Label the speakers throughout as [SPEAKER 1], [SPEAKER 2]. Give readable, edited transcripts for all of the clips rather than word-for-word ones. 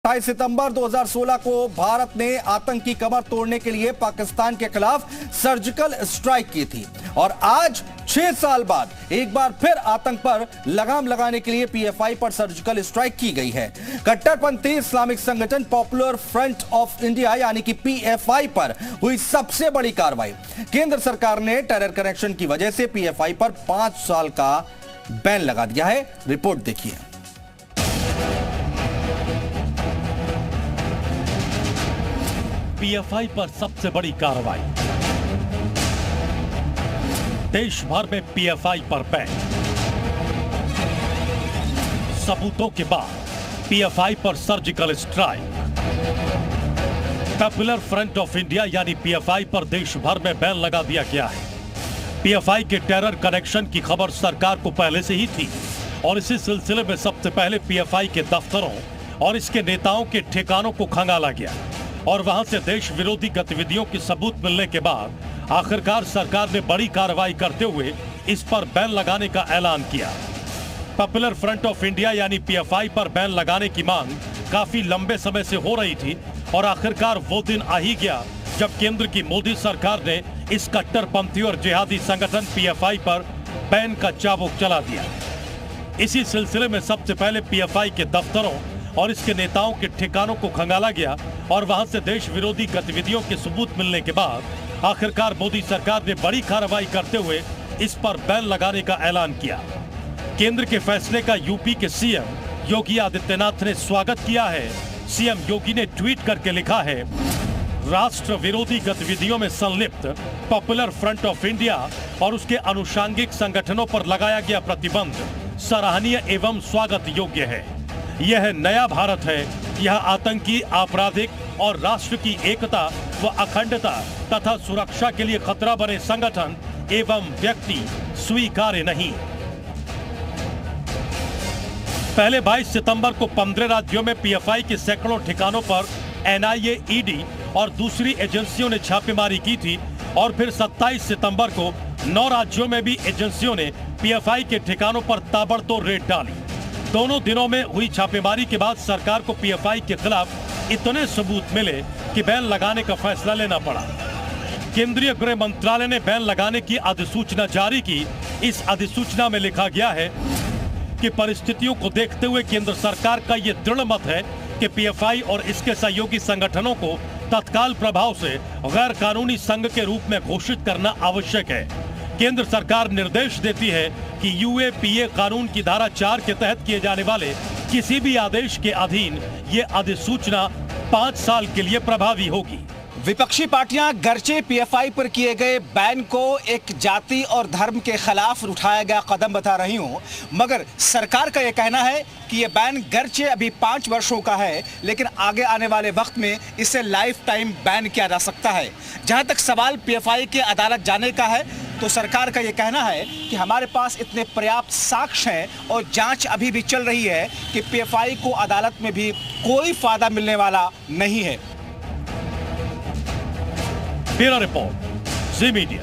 [SPEAKER 1] 28 सितंबर 2016 को भारत ने आतंकी कमर तोड़ने के लिए पाकिस्तान के खिलाफ सर्जिकल स्ट्राइक की थी और आज 6 साल बाद एक बार फिर आतंक पर लगाम लगाने के लिए पीएफआई पर सर्जिकल स्ट्राइक की गई है। कट्टरपंथी इस्लामिक संगठन पॉपुलर फ्रंट ऑफ इंडिया यानी कि पीएफआई पर हुई सबसे बड़ी कार्रवाई। केंद्र सरकार ने टेरर कनेक्शन की वजह से पीएफआई पर 5 साल का बैन लगा दिया है। रिपोर्ट देखिए।
[SPEAKER 2] पीएफआई पर सबसे बड़ी कार्रवाई। देश भर में पीएफआई पर बैन। सबूतों के बाद पीएफआई पर surgical strike. Popular front of India यानी पीएफआई पर देश भर में बैन लगा दिया गया है। पीएफआई के टेरर कनेक्शन की खबर सरकार को पहले से ही थी और इसी सिलसिले में सबसे पहले पीएफआई के दफ्तरों और इसके नेताओं के ठिकानों को खंगाला गया और वहां से देश विरोधी गतिविधियों के सबूत मिलने के बाद आखिरकार सरकार ने बड़ी कार्रवाई करते हुए इस पर बैन लगाने का ऐलान किया। पॉपुलर फ्रंट ऑफ इंडिया यानी पीएफआई पर बैन लगाने की मांग काफी लंबे समय से हो रही थी और आखिरकार वो दिन आ ही गया जब केंद्र की मोदी सरकार ने इस कट्टरपंथी और जिहादी संगठन पीएफआई पर बैन का चाबुक चला दिया। इसी सिलसिले में सबसे पहले पीएफआई के दफ्तरों और इसके नेताओं के ठिकानों को खंगाला गया और वहां से देश विरोधी गतिविधियों के सबूत मिलने के बाद आखिरकार मोदी सरकार ने बड़ी कार्रवाई करते हुए इस पर बैन लगाने का ऐलान किया। केंद्र के फैसले का यूपी के सीएम योगी आदित्यनाथ ने स्वागत किया है। सीएम योगी ने ट्वीट करके लिखा है, राष्ट्र विरोधी गतिविधियों में संलिप्त पॉपुलर फ्रंट ऑफ इंडिया और उसके अनुषांगिक संगठनों पर लगाया गया प्रतिबंध सराहनीय एवं स्वागत योग्य है। यह नया भारत है। यह आतंकी, आपराधिक और राष्ट्र की एकता व अखंडता तथा सुरक्षा के लिए खतरा बने संगठन एवं व्यक्ति स्वीकार्य नहीं। पहले 22 सितंबर को 15 राज्यों में पीएफआई के सैकड़ों ठिकानों पर एनआईए, ईडी और दूसरी एजेंसियों ने छापेमारी की थी और फिर 27 सितंबर को 9 राज्यों में भी एजेंसियों ने पीएफआई के ठिकानों पर ताबड़तोड़ रेड डाली। दोनों दिनों में हुई छापेमारी के बाद सरकार को पीएफआई के खिलाफ इतने सबूत मिले कि बैन लगाने का फैसला लेना पड़ा। केंद्रीय गृह मंत्रालय ने बैन लगाने की अधिसूचना जारी की। इस अधिसूचना में लिखा गया है कि परिस्थितियों को देखते हुए केंद्र सरकार का यह दृढ़ मत है कि पीएफआई और इसके सहयोगी संगठनों को तत्काल प्रभाव से गैर कानूनी संघ के रूप में घोषित करना आवश्यक है। केंद्र सरकार निर्देश देती है कि यूएपीए कानून की धारा 4 के तहत किए जाने वाले किसी भी आदेश के अधीन ये अधिसूचना 5 साल के लिए प्रभावी होगी।
[SPEAKER 3] विपक्षी पार्टियां गर्चे पीएफआई पर किए गए बैन को एक जाति और धर्म के खिलाफ उठाया गया कदम बता रही हूं, मगर सरकार का यह कहना है कि यह बैन गर्चे अभी 5 वर्षों का है, लेकिन आगे आने वाले वक्त में इसे लाइफ टाइम बैन किया जा सकता है। जहां तक सवाल पीएफआई के अदालत जाने का है, तो सरकार का यह कहना है कि हमारे पास इतने पर्याप्त साक्ष्य हैं और जांच अभी भी चल रही है कि पीएफआई को अदालत में भी कोई फायदा मिलने वाला नहीं है।
[SPEAKER 2] ब्यूरो रिपोर्ट, जी मीडिया।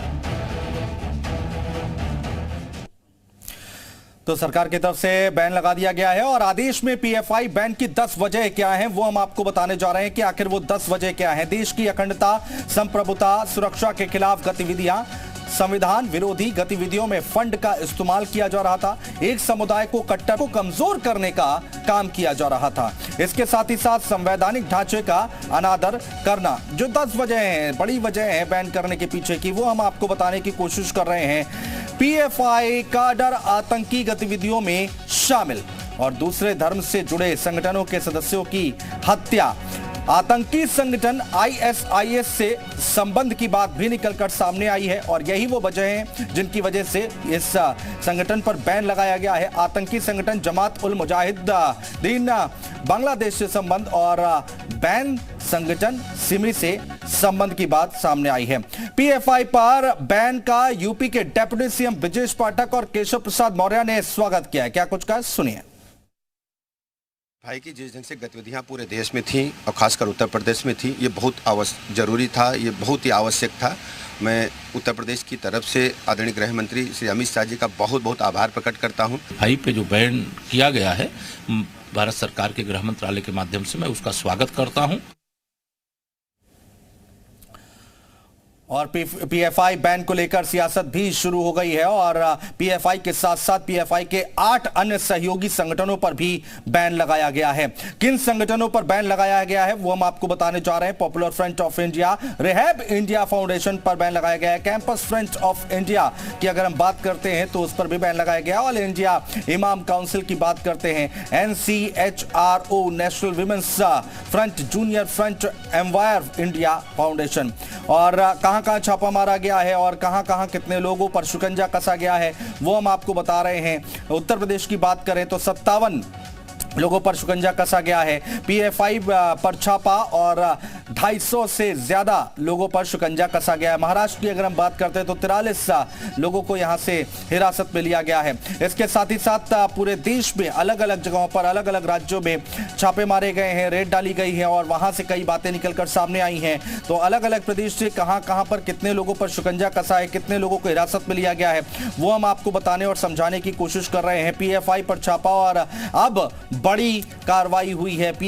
[SPEAKER 1] तो सरकार की तरफ से बैन लगा दिया गया है और आदेश में पीएफआई बैन की 10 वजह क्या हैं वो हम आपको बताने जा रहे हैं कि आखिर वो 10 वजह क्या हैं। देश की अखंडता, संप्रभुता, सुरक्षा के खिलाफ गतिविधियां, संविधान विरोधी गतिविधियों में फंड का इस्तेमाल किया जा रहा था, एक समुदाय को कट्टर को कमजोर करने का काम किया जा रहा था, इसके साथ ही साथ संवैधानिक ढांचे का अनादर करना। जो 10 वजह हैं, बड़ी वजह है बैन करने के पीछे की, वो हम आपको बताने की कोशिश कर रहे हैं। पीएफआई का डर आतंकी गतिविधियों में शामिल और दूसरे धर्म से जुड़े संगठनों के सदस्यों की हत्या, आतंकी संगठन आईएसआईएस से संबंध की बात भी निकलकर सामने आई है और यही वो वजह है जिनकी वजह से इस संगठन पर बैन लगाया गया है। आतंकी संगठन जमात उल मुजाहिदीन बांग्लादेश से संबंध और बैन संगठन सिमी से संबंध की बात सामने आई है। पीएफआई पर बैन का यूपी के डेप्यूटी सीएम ब्रजेश पाठक और केशव प्रसाद मौर्य ने स्वागत किया है। क्या कुछ कहा, सुनिए।
[SPEAKER 4] भाई की जिस ढंग से गतिविधियां पूरे देश में थी और खासकर उत्तर प्रदेश में थी, ये बहुत जरूरी था, ये बहुत ही आवश्यक था। मैं उत्तर प्रदेश की तरफ से आदरणीय गृह मंत्री श्री अमित शाह जी का बहुत बहुत आभार प्रकट करता हूं।
[SPEAKER 5] भाई पे जो बैन किया गया है, भारत सरकार के गृह मंत्रालय के माध्यम से मैं उसका स्वागत करता हूं।
[SPEAKER 1] और पीएफआई बैन को लेकर सियासत भी शुरू हो गई है और पीएफआई के साथ साथ पीएफआई के 8 अन्य सहयोगी संगठनों पर भी बैन लगाया गया है। किन संगठनों पर बैन लगाया गया है वो हम आपको बताने जा रहे हैं। Popular front of India, rehab India foundation पर बैन लगाया गया है। कैंपस फ्रंट ऑफ इंडिया की अगर हम बात करते हैं तो उस पर भी बैन लगाया गया। ऑल इंडिया इमाम काउंसिल की बात करते हैं, NCHRO National Women's Front, Junior Front, Empower India Foundation. और कहां छापा मारा गया है और कहां कितने लोगों पर शिकंजा कसा गया है वो हम आपको बता रहे हैं। उत्तर प्रदेश की बात करें तो 57 लोगों पर शिकंजा कसा गया है। पीएफआई पर छापा और 250 से ज्यादा लोगों पर शिकंजा कसा गया है। महाराष्ट्र की अगर हम बात करते हैं तो 43 लोगों को यहां से हिरासत में लिया गया है। इसके साथ ही साथ पूरे देश में अलग अलग जगहों पर, अलग अलग राज्यों में छापे मारे गए हैं, रेड डाली गई है और वहां से कई बातें निकलकर सामने आई हैं। तो अलग अलग प्रदेश से कहां पर कितने लोगों पर शिकंजा कसा है, कितने लोगों को हिरासत में लिया गया है वो हम आपको बताने और समझाने की कोशिश कर रहे हैं। पीएफआई पर छापा और अब बड़ी कार्रवाई हुई है।